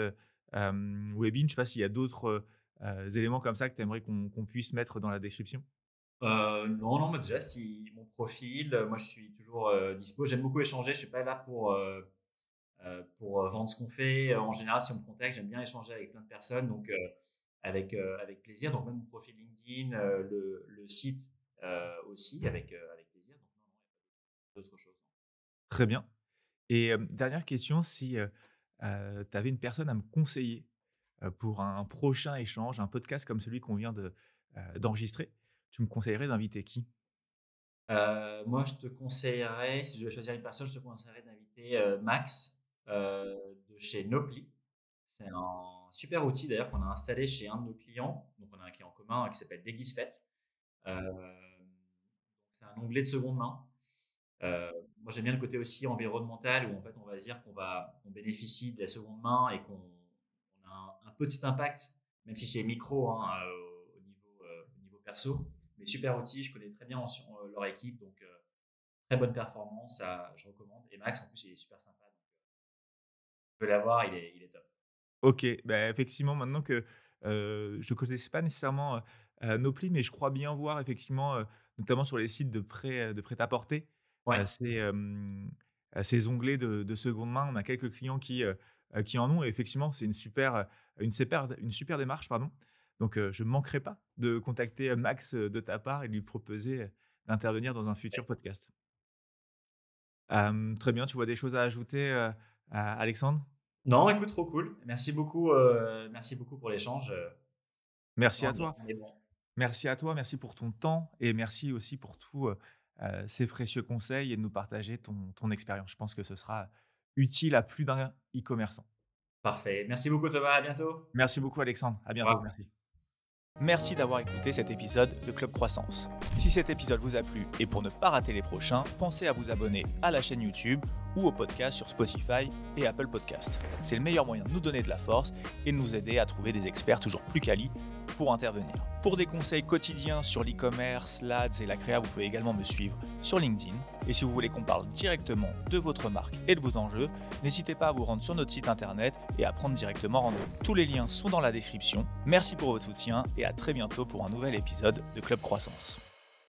Webin. Je ne sais pas s'il y a d'autres, éléments comme ça que tu aimerais qu'on puisse mettre dans la description? Non, non, mais déjà, si mon profil, moi, je suis toujours dispo. J'aime beaucoup échanger. Je suis pas là pour vendre ce qu'on fait. En général, si on me contacte, j'aime bien échanger avec plein de personnes, donc avec plaisir. Donc même mon profil LinkedIn, le site aussi, avec plaisir. Donc non, non, il y a pas d'autre chose. Très bien. Et dernière question, si, tu avais une personne à me conseiller, pour un prochain échange, un podcast comme celui qu'on vient d'enregistrer, tu me conseillerais d'inviter qui? Moi, je te conseillerais, si je devais choisir une personne, je te conseillerais d'inviter Max de chez Noply. C'est un super outil d'ailleurs qu'on a installé chez un de nos clients. Donc, on a un client commun qui s'appelle Déguisefait. C'est un onglet de seconde main. Moi, j'aime bien le côté aussi environnemental où en fait, on va se dire on bénéficie de la seconde main et qu'on on a un petit impact, même si c'est micro hein, au niveau perso. Mais super outil, je connais très bien leur équipe, donc très bonne performance, ça, je recommande. Et Max, en plus, il est super sympa, donc tu peux l'avoir, il est top. OK, bah, effectivement, maintenant que, je connaissais pas nécessairement, Noply, mais je crois bien voir effectivement, notamment sur les sites de prêt-à-porter, Ouais, ces onglets de seconde main. On a quelques clients qui en ont et effectivement, c'est une super démarche, pardon. Donc, je ne manquerai pas de contacter, Max, de ta part et de lui proposer, d'intervenir dans un futur podcast. Très bien, tu vois des choses à ajouter, à Alexandre? non, écoute, trop cool. Merci beaucoup pour l'échange. Merci Non, à toi. on est bon. Merci à toi, merci pour ton temps et merci aussi pour tous, ces précieux conseils et de nous partager ton expérience. Je pense que ce sera utile à plus d'un e-commerçant. Parfait. Merci beaucoup, Thomas. À bientôt. Merci beaucoup Alexandre, à Au bientôt, revoir. merci. Merci d'avoir écouté cet épisode de Club Croissance. Si cet épisode vous a plu et pour ne pas rater les prochains, pensez à vous abonner à la chaîne YouTube ou au podcast sur Spotify et Apple Podcast. C'est le meilleur moyen de nous donner de la force et de nous aider à trouver des experts toujours plus quali pour intervenir. Pour des conseils quotidiens sur l'e-commerce, l'Ads et la créa, vous pouvez également me suivre sur LinkedIn. Et si vous voulez qu'on parle directement de votre marque et de vos enjeux, n'hésitez pas à vous rendre sur notre site internet et à prendre directement rendez-vous. Tous les liens sont dans la description. Merci pour votre soutien et à très bientôt pour un nouvel épisode de Club Croissance.